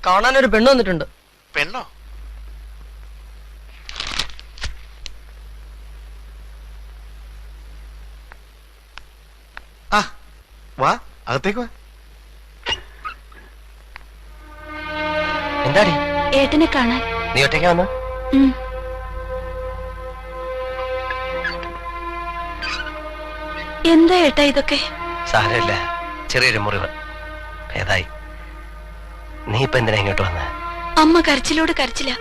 കാണാനൊരു പെണ്ണ് വന്നിട്ടുണ്ട്. പെണ്ണോ? ആ വാ, അകത്തേക്ക് വാ. എന്താടി? ഏട്ടനെ കാണാൻ. നീ ഒറ്റയ്ക്ക് വന്നു? എന്താ ഏട്ടാ ഇതൊക്കെ? സാരമില്ല, ചെറിയൊരു മുറിവ് ഭേദായി. നീ ഇപ്പൊ എന്തിനാ ഇങ്ങോട്ട് വന്ന? അമ്മ കരച്ചിലോട് കരച്ചില്ല.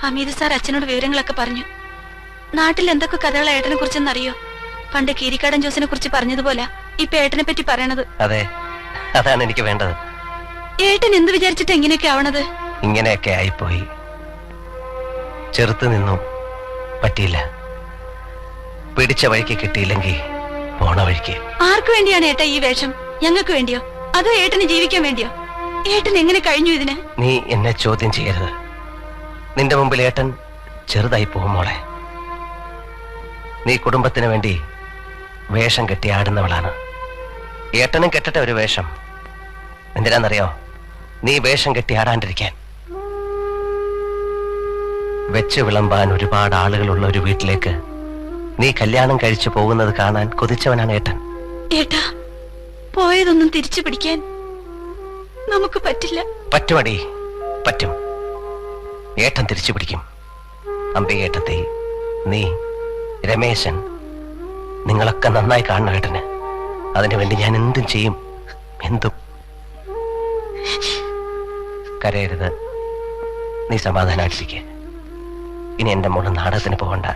ഹമീദ് സാർ അച്ഛനോട് വിവരങ്ങളൊക്കെ പറഞ്ഞു. നാട്ടിൽ എന്തൊക്കെ കഥകൾ ഏട്ടനെ കുറിച്ചെന്നറിയോ? പണ്ട് കീരിക്കാടൻ ജോസിനെ കുറിച്ച് പറഞ്ഞതുപോലെ ഇപ്പൊ ഏട്ടനെ പറ്റി പറയണത്. അതെ, അതാണ് എനിക്ക് വേണ്ടത്. ഏട്ടൻ എന്ത് വിചാരിച്ചിട്ട് എങ്ങനെയൊക്കെ ആവണത്? ഇങ്ങനെയൊക്കെ ആയിപ്പോയി. ചെറുത്ത് നിന്നു, പറ്റിയില്ല. പിടിച്ച വഴിക്ക് കിട്ടിയില്ലെങ്കിൽ പോണ വഴിക്ക്. ആർക്കു വേണ്ടിയാണ് ഏട്ടാ ഈ വേഷം? ഞങ്ങൾക്ക് വേണ്ടിയോ അതോ ഏട്ടന് ജീവിക്കാൻ വേണ്ടിയോ? ഏട്ടൻ എങ്ങനെ കഴിഞ്ഞു ഇതിന്? നീ എന്നെ ചോദ്യം ചെയ്യരുത്. നിന്റെ മുമ്പിൽ ഏട്ടൻ ചെറുതായി പോകും മോളെ. നീ കുടുംബത്തിന് വേണ്ടി വേഷം കെട്ടി ആടുന്നവളാണ്. ഏട്ടനും കെട്ടട്ടെ ഒരു വേഷം. എന്തിനാന്നറിയോ? നീ വേഷം കെട്ടി ആടാണ്ടിരിക്കാൻ. വെച്ച് വിളമ്പാൻ ഒരുപാട് ആളുകളുള്ള ഒരു വീട്ടിലേക്ക് നീ കല്യാണം കഴിച്ചു പോകുന്നത് കാണാൻ കൊതിച്ചവനാണ് ഏട്ടൻ. ഏട്ടാ, പോയതൊന്നും തിരിച്ചു പിടിക്കാൻ നമുക്ക് പറ്റില്ല. പറ്റുമടി, പറ്റും. ഏട്ടൻ തിരിച്ചു പിടിക്കും. അമ്പികേട്ടത്തെ, നീ, രമേശൻ, നിങ്ങളൊക്കെ നന്നായി കാണണം ഏട്ടന്. അതിനുവേണ്ടി ഞാൻ എന്തും ചെയ്യും, എന്തും. കരയരുത്, നീ സമാധാനായിട്ടിരിക്കെ. ഇനി എന്റെ മോള് നാടകത്തിന് പോകണ്ട.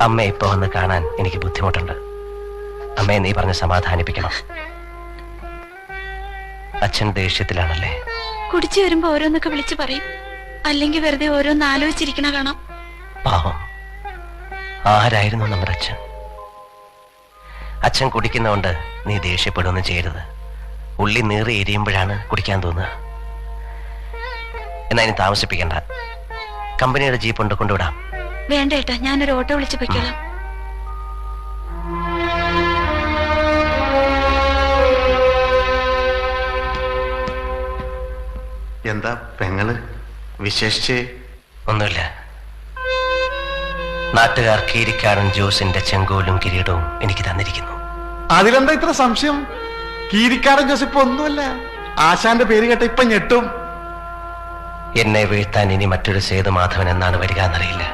അമ്മയെ ഇപ്പൊ വന്ന് കാണാൻ എനിക്ക് ബുദ്ധിമുട്ടുണ്ട്. അമ്മയെ നീ പറഞ്ഞ് സമാധാനിപ്പിക്കണം. അച്ഛൻ ദേഷ്യത്തിലാണല്ലേ? കുടിച്ചു വരുമ്പോ ഓരോന്നൊക്കെ വിളിച്ചു പറയും. അല്ലെങ്കിൽ വെറുതെ ഓരോന്ന് ആലോചിച്ചിരിക്കണ കാണാം. പാവം, ആരായിരുന്നു നമ്മുടെ അച്ഛൻ? അച്ഛൻ കുടിക്കുന്നതുകൊണ്ട് നീ ദേഷ്യപ്പെടുകയൊന്നും ചെയ്യരുത്. ഉള്ളി നീറി എരിയുമ്പോഴാണ് കുടിക്കാൻ തോന്നുക. എന്നാ ഇനി താമസിപ്പിക്കണ്ട. കമ്പനിയുടെ ജീപ്പ് കൊണ്ട് കൊണ്ടുവിടാം. വേണ്ട ഏട്ടാ, ഞാനൊരു ഓട്ടോ വിളിച്ചു പൊയ്ക്കോളാം. എന്താ പെങ്ങള് വിശേഷിച്ച്? ഒന്നുമില്ല. നാട്ടുകാർ കീരിക്കാടൻ ജോസിന്റെ ചെങ്കോലും കിരീടവും എനിക്ക് തന്നിരിക്കുന്നു. അതിലെന്താ ഇത്ര സംശയം? കീരിക്കാടൻ ജോസിപ്പ് ഒന്നുമല്ല. ആശാന്റെ പേര് കേട്ട ഇപ്പൊ ഞെട്ടും. എന്നെ വീഴ്ത്താൻ ഇനി മറ്റൊരു സേതുമാധവൻ എന്നാണ് വരിക എന്നറിയില്ല.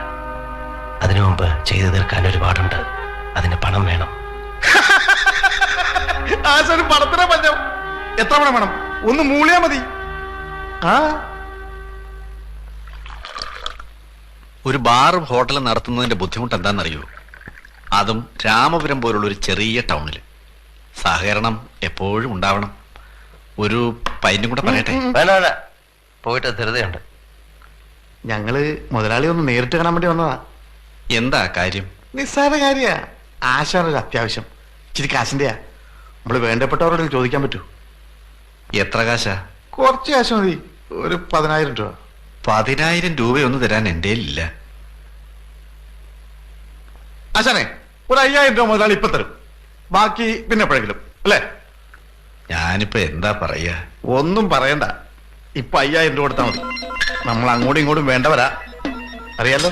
അതിനു മുമ്പ് ചെയ്തു തീർക്കാൻ ഒരുപാടുണ്ട്. അതിന് പണം വേണം. ആശാന് പണത്തിനെ പഞ്ഞം. എത്ര പണം വേണം? ഒന്ന് മൂളിയാ മതി. ആ, ഒരു ബാറും ഹോട്ടലും നടത്തുന്നതിന്റെ ബുദ്ധിമുട്ട് എന്താണെന്നറിയൂ? അതും രാമപുരം പോലുള്ള ഒരു ചെറിയ ടൗണിൽ. സഹകരണം എപ്പോഴും ഉണ്ടാവണം. ഒരു പൈനും കൂടെ പറയട്ടെ? വേണ്ട വേണ്ട, പോയിട്ട് ധൃതയുണ്ട്. ഞങ്ങള് മുതലാളി ഒന്ന് നേരിട്ട് കാണാൻ വേണ്ടി വന്നതാ. എന്താ കാര്യം? നിസ്സാര കാര്യ. ആശാനൊരു അത്യാവശ്യം. ഇച്ചിരി കാശിന്റെയാ. നമ്മള് വേണ്ടപ്പെട്ടവരോട് ചോദിക്കാൻ പറ്റൂ? എത്ര കാശാ? കുറച്ച് കാശ് മതി. ഒരു 10,000 രൂപ. 10,000 രൂപയൊന്നും തരാൻ എൻ്റെ ഇല്ല. ആശാനെ, ഒരു 5,000 രൂപ മുതലാളി ഇപ്പൊ തരും. ബാക്കി പിന്നെ എപ്പോഴെങ്കിലും, അല്ലേ? ഞാനിപ്പോ എന്താ പറയാ? ഒന്നും പറയണ്ട. ഇപ്പൊ 5,000 രൂപ കൊടുത്താൽ മതി. നമ്മൾ അങ്ങോട്ടും ഇങ്ങോട്ടും വേണ്ടവരാ, അറിയാലോ.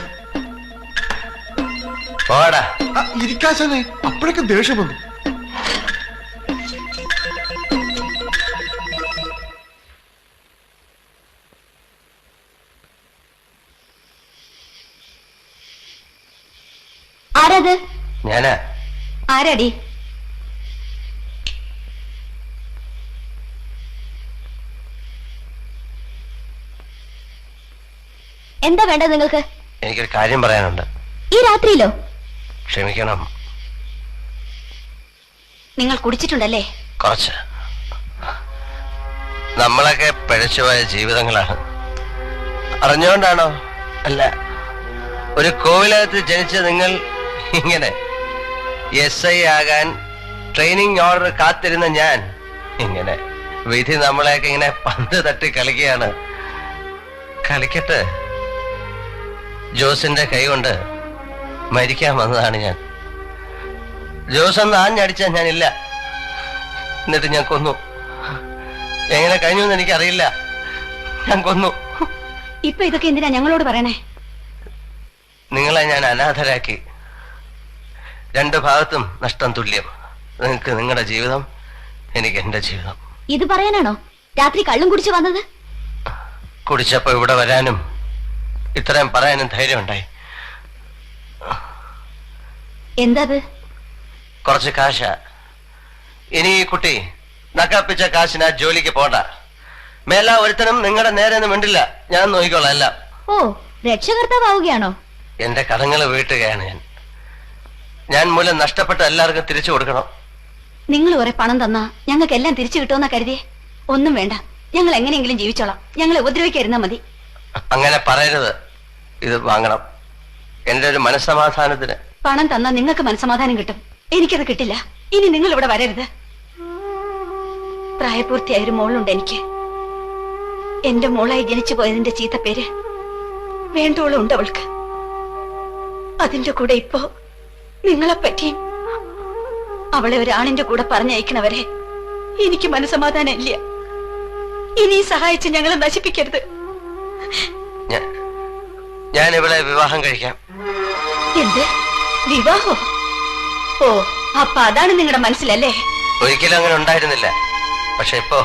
പോടാ. ഇരിക്കാശാനെ, അപ്പോഴൊക്കെ ദേഷ്യം വന്നു. ആരത്? ഞാനാ. ആരാടി? എന്താ വേണ്ടത് നിങ്ങൾക്ക്? എനിക്കൊരു കാര്യം പറയാനുണ്ട്. ഈ രാത്രിയിലോ? ക്ഷമിക്കണം. നിങ്ങൾ കുടിച്ചിട്ടുണ്ടല്ലേ? കുറച്ച്. നമ്മളൊക്കെ പിഴച്ചുപോയ ജീവിതങ്ങളാണ്. അറിഞ്ഞുകൊണ്ടാണോ? അല്ല. ഒരു കോവിലകത്ത് ജനിച്ച നിങ്ങൾ ഇങ്ങനെ SI ആകാൻ ട്രെയിനിങ് ഓർഡർ കാത്തിരുന്ന ഞാൻ ഇങ്ങനെ. വിധി നമ്മളെയൊക്കെ ഇങ്ങനെ പന്ത് തട്ടി കളിക്കുകയാണ്. കളിക്കട്ടെ. ജോസിന്റെ കൈ കൊണ്ട് മരിക്കാൻ വന്നതാണ് ഞാൻ. ജോസ് ഒന്ന് ആഞ്ഞടിച്ചാൽ ഞാനില്ല. എന്നിട്ട് ഞാൻ കൊന്നു. എങ്ങനെ കഴിഞ്ഞു എന്ന് എനിക്കറിയില്ല. ഞാൻ കൊന്നു. ഇപ്പൊ ഇതൊക്കെ എന്തിനാ ഞങ്ങളോട് പറയണേ? നിങ്ങളെ ഞാൻ അനാഥരാക്കി. രണ്ടു ഭാഗത്തും നഷ്ടം തുല്യം. നിങ്ങൾക്ക് നിങ്ങളുടെ ജീവിതം, എനിക്ക് എന്റെ ജീവിതം. ഇത് പറയാനാണോ രാത്രി കള്ളും കുടിച്ചു വന്നത്? കുടിച്ചപ്പോ ഇവിടെ വരാനും ഇത്രയും പറയാനും ധൈര്യം ഉണ്ടായി. എന്താ? കുറച്ച് കാശ. ഇനി ഈ കുട്ടി നക്കാപ്പിച്ച കാശിനാ ജോലിക്ക് പോണ്ട. മേല ഒരുത്തനും നിങ്ങളുടെ നേരെ ഒന്നും മിണ്ടില്ല. ഞാൻ നോക്കിക്കോളാം എല്ലാം. ഓ, രക്ഷകർത്താവുകയാണോ? എന്റെ കടങ്ങൾ വീട്ടുകയാണ് ഞാൻ മൂലം നഷ്ടപ്പെട്ട എല്ലാവർക്കും തിരിച്ചു കൊടുക്കണം. നിങ്ങൾ കുറെ പണം തന്നാ ഞങ്ങൾക്ക് എല്ലാം തിരിച്ചു കിട്ടുമെന്നാ കരുതിയേ? ഒന്നും വേണ്ട, ഞങ്ങൾ എങ്ങനെയെങ്കിലും ജീവിച്ചോളാം. ഞങ്ങളെ ഉപദ്രവിക്കായിരുന്നാ മതി. അങ്ങനെ പറയരുത്. ഇത് വാങ്ങണം, എന്റെ ഒരു മനസ്സമാധാനത്തിന്. പണം തന്നാ നിങ്ങൾക്ക് മനസ്സമാധാനം കിട്ടും, എനിക്കത് കിട്ടില്ല. ഇനി നിങ്ങൾ ഇവിടെ വരരുത്. പ്രായപൂർത്തിയായൊരു മോളുണ്ട് എനിക്ക്. എന്റെ മോളായി ജനിച്ചു പോയതിന്റെ ചീത്തപ്പേര് വേണ്ടോളം ഉണ്ട് അവൾക്ക്. അതിന്റെ കൂടെ ഇപ്പോ നിങ്ങളെപ്പറ്റിയും. അവളെ ഒരാണിന്റെ കൂടെ പറഞ്ഞയക്കണവരെ എനിക്ക് മനസ്സമാധാനം ഇല്ല. ഇനി സഹായിച്ച് ഞങ്ങളെ നശിപ്പിക്കരുത്. ഞാൻ ഇവളെ വിവാഹം കഴിക്കാം. എന്ത് വിവാഹോ? ഓ, അപ്പൊ അതാണ് നിങ്ങളുടെ മനസ്സിലല്ലേ? ഒരിക്കലും അങ്ങനെ ഉണ്ടായിരുന്നില്ല. പക്ഷെ ഇപ്പോ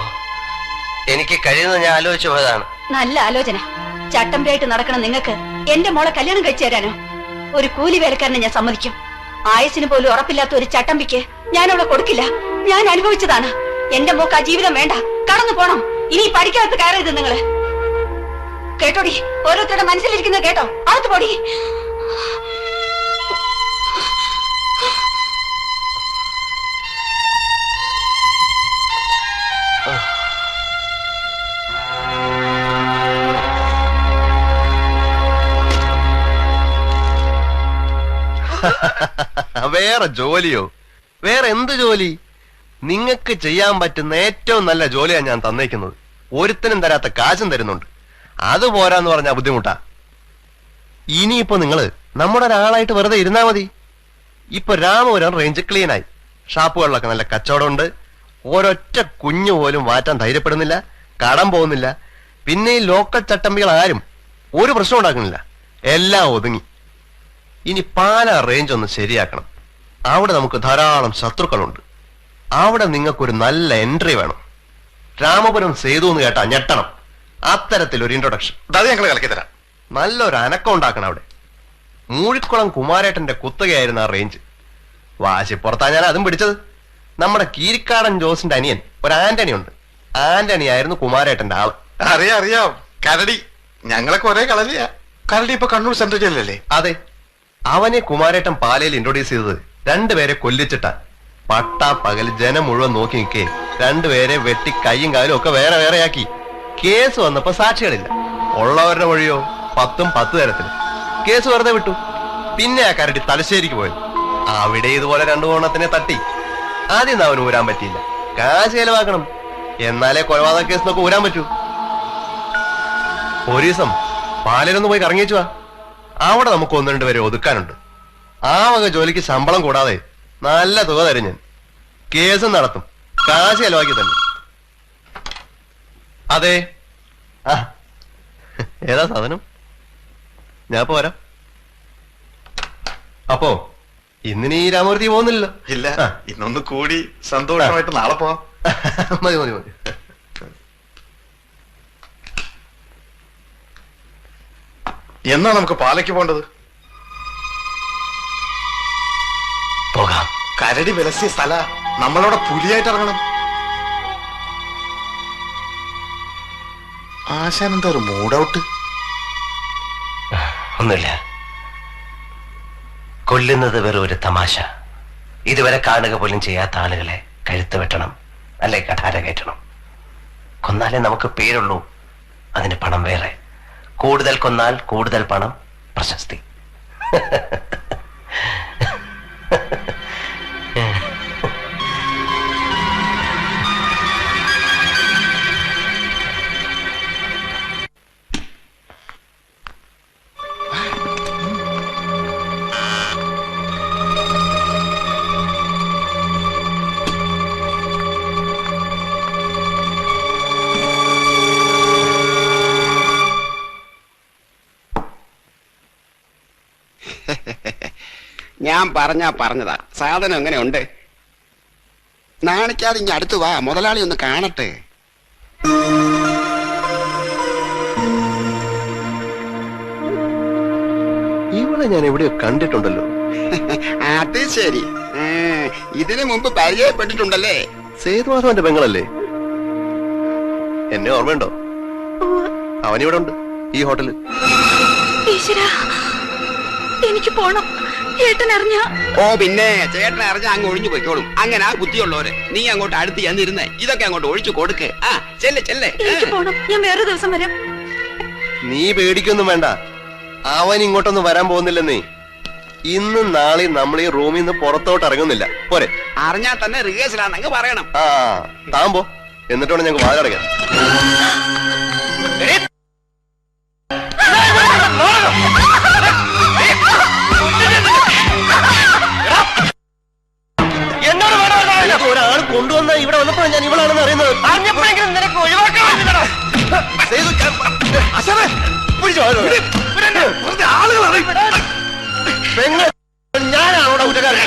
എനിക്ക് കഴിയുന്നത് ഞാൻ ആലോചിച്ചു പോയതാണ്. നല്ല ആലോചന. ചട്ടമ്പിയായിട്ട് നടക്കണം നിങ്ങൾക്ക് എന്റെ മോളെ കല്യാണം കഴിച്ചു തരാനോ? ഒരു കൂലി വേലക്കാരനെ ഞാൻ സമ്മതിക്കും. ആയുസിന് പോലും ഉറപ്പില്ലാത്ത ഒരു ചട്ടമ്പിക്ക് ഞാൻ അവളെ കൊടുക്കില്ല. ഞാൻ അനുഭവിച്ചതാണ്. എന്റെ മോക്ക് ആ ജീവിതം വേണ്ട, കടന്നു പോണം. ഇനി പഠിക്കാത്ത കയറരുത് നിങ്ങള്. കേട്ടോടി, ഓരോരുത്തരുടെ മനസ്സിലിരിക്കുന്നത് കേട്ടോ. അകത്ത് പോടി. വേറെ ജോലിയോ? വേറെ എന്ത് ജോലി? നിങ്ങൾക്ക് ചെയ്യാൻ പറ്റുന്ന ഏറ്റവും നല്ല ജോലിയാണ് ഞാൻ തന്നേക്കുന്നത്. ഒരുത്തനും തരാത്ത കാശും തരുന്നുണ്ട്. അത് പോരാന്ന് പറഞ്ഞാ ബുദ്ധിമുട്ടാ. ഇനിയിപ്പോ നിങ്ങള് നമ്മുടെ ഒരാളായിട്ട് വെറുതെ ഇരുന്നാ മതി. ഇപ്പൊ രാമപുരം റേഞ്ച് ക്ലീനായി. ഷാപ്പുകളിലൊക്കെ നല്ല കച്ചവടമുണ്ട്. ഒരൊറ്റ കുഞ്ഞു പോലും മാറ്റാൻ ധൈര്യപ്പെടുന്നില്ല. കടം പോകുന്നില്ല. പിന്നെ ഈ ലോക്കൽ ചട്ടമ്പികൾ ആരും ഒരു പ്രശ്നം ഉണ്ടാക്കുന്നില്ല. എല്ലാം ഒതുങ്ങി. ഇനി പാലാ റേഞ്ച് ഒന്ന് ശരിയാക്കണം. അവിടെ നമുക്ക് ധാരാളം ശത്രുക്കളുണ്ട്. അവിടെ നിങ്ങൾക്കൊരു നല്ല എൻട്രി വേണം. രാമപുരം സേതു എന്ന് കേട്ടാ ഞെട്ടണം. അത്തരത്തിലൊരു ഇൻട്രൊഡക്ഷൻ അത് ഞങ്ങൾ കളിക്കി തരാം. നല്ലൊരു അനക്കം ഉണ്ടാക്കണം അവിടെ. മൂഴിക്കുളം കുമാരേട്ടന്റെ കുത്തകയായിരുന്നു ആ റേഞ്ച്. വാശിപ്പുറത്താ ഞാൻ അതും പിടിച്ചത്. നമ്മുടെ കീരിക്കാടൻ ജോസിന്റെ അനിയൻ ഒരു ആന്റണി ഉണ്ട്. ആന്റണി ആയിരുന്നു കുമാരേട്ടന്റെ ആള്. അറിയാം അറിയാം, കരടി. ഞങ്ങളൊക്കെ ഒരേ കളരിയാ. കരടി ഇപ്പൊ കണ്ണൂർ സെൻട്രൽ ജയിലല്ലേ? അതെ, അവനെ കുമാരേട്ടൻ പാലയിൽ ഇൻട്രൊഡ്യൂസ് ചെയ്തത് രണ്ടുപേരെ കൊല്ലിച്ചിട്ടാ. പട്ടാ പകൽ ജനം മുഴുവൻ നോക്കി നിൽക്കേ രണ്ടുപേരെ വെട്ടി കൈയും കാലും ഒക്കെ വേറെ വേറെയാക്കി. കേസ് വന്നപ്പോ സാക്ഷികളില്ല. ഉള്ളവരുടെ വഴിയോ 10 തരത്തില് കേസ് വെറുതെ വിട്ടു. പിന്നെ ആ കരടി തലശ്ശേരിക്ക് പോയത്. അവിടെ ഇതുപോലെ 2 കോണത്തിനെ തട്ടി. ആദ്യം അവന് ഊരാൻ പറ്റിയില്ല. കാശ് ചെലവാക്കണം, എന്നാലേ കൊലപാതക കേസിനൊക്കെ ഊരാൻ പറ്റൂ. ഒരു ദിവസം പാലയിലൊന്ന് പോയി കറങ്ങിച്ചു വാ. അവിടെ നമുക്ക് 1-2 പേരെ ഒതുക്കാനുണ്ട്. ആ വക ജോലിക്ക് ശമ്പളം കൂടാതെ നല്ല തുക തരും ഞാൻ. കേസും നടത്തും, കാശ് ചെലവാക്കി തന്നെ. അതെ. ആ, ഏതാ സാധനം? ഞാൻ പോരാ. അപ്പോ ഇന്നിനി രാമൂർത്തി പോകുന്നില്ലല്ലോ? ഇല്ല, ഇന്നൊന്ന് കൂടി സന്തോഷമായിട്ട് നാളെ പോവാം. മതി മതി മതി. എന്നാ നമുക്ക് പാലയ്ക്ക് പോണ്ടത്? പോകാം. കരടി വിലസിയ സ്ഥല. നമ്മളവിടെ പുലിയായിട്ട് ഇറങ്ങണം. ആശാനെന്താ ഒരു മൂഡൌട്ട്? ഒന്നുമില്ല. കൊല്ലുന്നത് വെറും ഒരു തമാശ. ഇതുവരെ കാണുക പോലും ചെയ്യാത്ത ആളുകളെ കഴുത്ത് വെട്ടണം, അല്ലെ കഠാര കയറ്റണം. കൊന്നാലേ നമുക്ക് പേരുള്ളൂ. അതിന് പണം വേറെ. കൂടുതൽ കൊന്നാൽ കൂടുതൽ പണം, പ്രശസ്തി. ഞാൻ പറഞ്ഞതാ. സാധനം എങ്ങനെ ഉണ്ട്? നാണിക്കാതെ ഇങ്ങ് അടുത്ത് വാ, മുതലാളി ഒന്ന് കാണട്ടെ. ഇവളെ ഞാൻ എവിടെയോ കണ്ടിട്ടുണ്ടല്ലോ. അത് ശരി, ഇതിനു മുമ്പ് പരിചയപ്പെട്ടിട്ടുണ്ടല്ലേ? സേതുമാധവന്റെ പെങ്ങളല്ലേ? എന്നെ ഓർമ്മയുണ്ടോ? അവനിവിടെ ഉണ്ട്, ഈ ഹോട്ടലിൽ. ഈശ്വരാ, എനിക്ക് പോണം. ഏട്ടൻ അറിഞ്ഞ? ഓ പിന്നെ, ചേട്ടൻ അറിഞ്ഞ അങ്ങ് ഒഴിഞ്ഞു പോയിക്കോളും. അങ്ങനെ ആ ബുദ്ധിയുള്ളവര്. നീ അങ്ങോട്ട് അടുത്ത് ചെന്നിരുന്നേ, ഇതൊക്കെ അങ്ങോട്ട് ഒഴിച്ചു കൊടുക്ക്. ആ ചെല്ലേ. എനിക്ക് പോണം. ഞാൻ വേറെ ദിവസം വരാം. നീ പേടിക്കൊന്നും വേണ്ട, അവൻ ഇങ്ങോട്ടൊന്നും വരാൻ പോകുന്നില്ലെന്നേ. ഇന്നും നാളെയും നമ്മൾ ഈ റൂമിൽ നിന്ന് പുറത്തോട്ട് ഇറങ്ങുന്നില്ല. പോരെ? അറിഞ്ഞാൽ തന്നെ റിഹേഴ്സലാന്നങ്ങ് പറയണം. ആ താമ്പോ, എന്നിട്ടാണ് ഞങ്ങൾക്ക് വാതിലടയ്ക്കാം. ഒരാൾ കൊണ്ടുവന്ന ഇവിടെ വന്നപ്പോഴാണ് ഞാൻ ഇവളാണെന്ന് അറിയുന്നത്. അറിഞ്ഞപ്പോഴെങ്കിലും നിനക്ക് ഒഴിവാക്കാൻ ഞാനാണോടാ കുറ്റക്കാരൻ?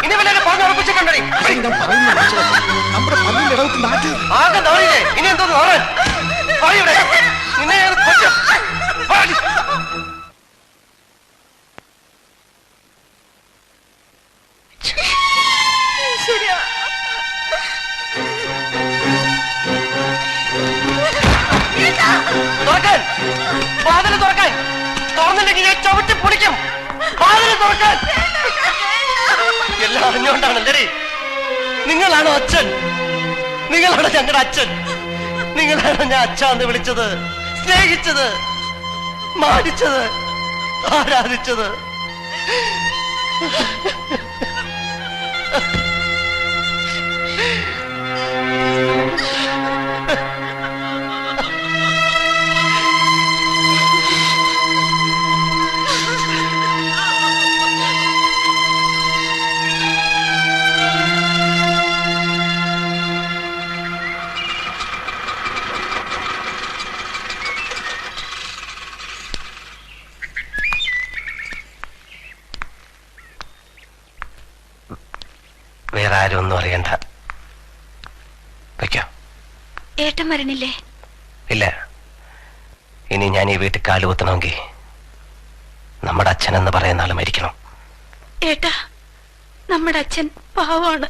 ഇനി വല്ല പറഞ്ഞ് ഉറപ്പിച്ചിട്ടുണ്ടേ നമ്മുടെ പല്ലിൽ ഇടവത്ത് നാട്ട് ആകെ നാളില്ലേ? ഇനി എന്തോ നാളെ പറയൂടെ നിന്നെ തുറക്കാൻ, വാതില് തുറക്കാൻ. തുറന്നില്ലെങ്കിൽ ഞാൻ ചവിട്ടി പൊളിക്കും. വാതില് തുറക്കാൻ. എല്ലാം അറിഞ്ഞുകൊണ്ടാണല്ലേ? നിങ്ങളാണോ അച്ഛൻ? നിങ്ങളാണ് ഞങ്ങളുടെ അച്ഛൻ. നിങ്ങളാണ് ഞാൻ അച്ഛാന്ന് വിളിച്ചത്, സ്നേഹിച്ചത്, മാനിച്ചത്, ആരാധിച്ചത്. വേറെ ആരും ഒന്നും അറിയണ്ട. വയ്ക്കോ. ഏട്ടൻ വരണില്ലേ? ഇല്ല. ഇനി ഞാൻ ഈ വീട്ടിൽ കാലുകുത്തണമെങ്കിൽ നമ്മുടെ അച്ഛൻ എന്ന് പറയുന്ന ആള് മരിക്കണം. ഏട്ടാ, നമ്മുടെ അച്ഛൻ പാവമാണ്.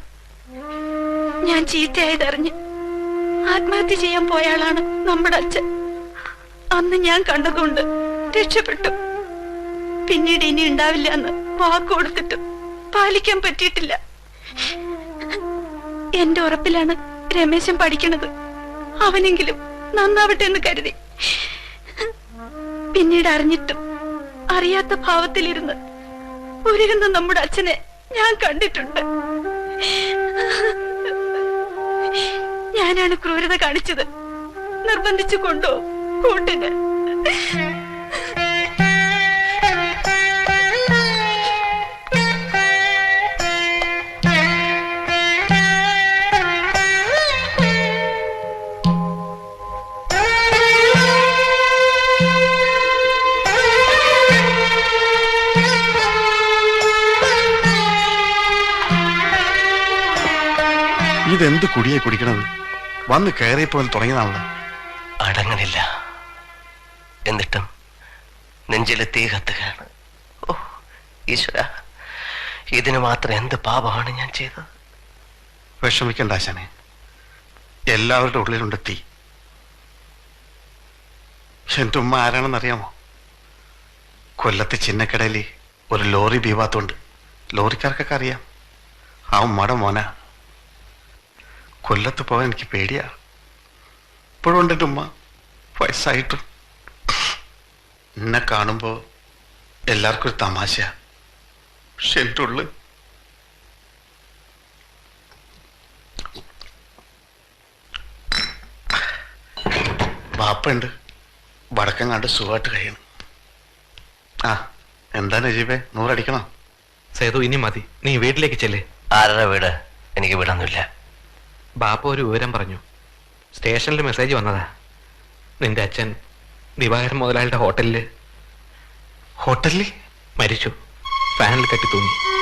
ഞാൻ ചീത്തയായതറിഞ്ഞ് ആത്മഹത്യ ചെയ്യാൻ പോയ ആളാണ് നമ്മുടെ അച്ഛൻ. അന്ന് ഞാൻ കണ്ടതുകൊണ്ട് രക്ഷപ്പെട്ടു. പിന്നീട് ഇനി ഉണ്ടാവില്ല എന്ന് വാക്ക് കൊടുത്തിട്ടും പാലിക്കാൻ പറ്റിയിട്ടില്ല. എന്റെ ഉറപ്പിലാണ് രമേശൻ പഠിക്കണത്. അവനെങ്കിലും നന്നാവട്ടെ എന്ന് കരുതി. പിന്നീട് അറിഞ്ഞിട്ടും അറിയാത്ത ഭാവത്തിലിരുന്ന് ഒരുങ്ങുന്ന നമ്മുടെ അച്ഛനെ ഞാൻ കണ്ടിട്ടുണ്ട്. ഞാനാണ് ക്രൂരത കാണിച്ചത്. നിർബന്ധിച്ചു കൊണ്ടോ കൂട്ടിന്. ഇതെന്ത് കുടിയെ കുടിക്കണത്? വന്ന് കയറിയപ്പോൾ തുടങ്ങിയതാണല്ലോ. അടങ്ങണില്ല. എന്നിട്ടും നെഞ്ചിലെ തീ കത്തുകയാണ്. ഓ ഈശ്വര, ഇതിന് മാത്രം എന്ത് പാപമാണ് ഞാൻ ചെയ്തത്? വിഷമിക്കണ്ട ആശാനെ, എല്ലാവരുടെ ഉള്ളിലുണ്ട് തീ. എന്റെ ഉമ്മ ആരാണെന്നറിയാമോ? കൊല്ലത്ത് ചിന്നക്കടയിൽ ഒരു ലോറി ബീവാത്തുണ്ട്. ലോറിക്കാർക്കൊക്കെ അറിയാം. ആ ഉമ്മയുടെ മോന. കൊല്ലത്ത് പോകാൻ എനിക്ക് പേടിയാ. ഇപ്പോഴും ഉണ്ട് എൻ്റെ ഉമ്മ, വയസ്സായിട്ടും. എന്നെ കാണുമ്പോൾ എല്ലാവർക്കും ഒരു തമാശയാ. പക്ഷെ എൻ്റെ ഉള്ളിൽ വാപ്പുണ്ട്. വടക്കം കണ്ട് സുഖമായിട്ട് കഴിയണം. ആ എന്താ നജീബേ, 100 അടിക്കണോ? സേതു, ഇനി മതി. നീ വീട്ടിലേക്ക് ചെല്ലേ. ആരുടെ വീട്? എനിക്ക് വീടൊന്നുമില്ല. ബാപ്പ ഒരു വിവരം പറഞ്ഞു. സ്റ്റേഷനിൽ മെസ്സേജ് വന്നതാ. നിന്റെ അച്ഛൻ ദിവാകരൻ മുതലാളിയുടെ ഹോട്ടലില് ഹോട്ടലിൽ മരിച്ചു. ഫാനിൽ കെട്ടി തൂങ്ങി.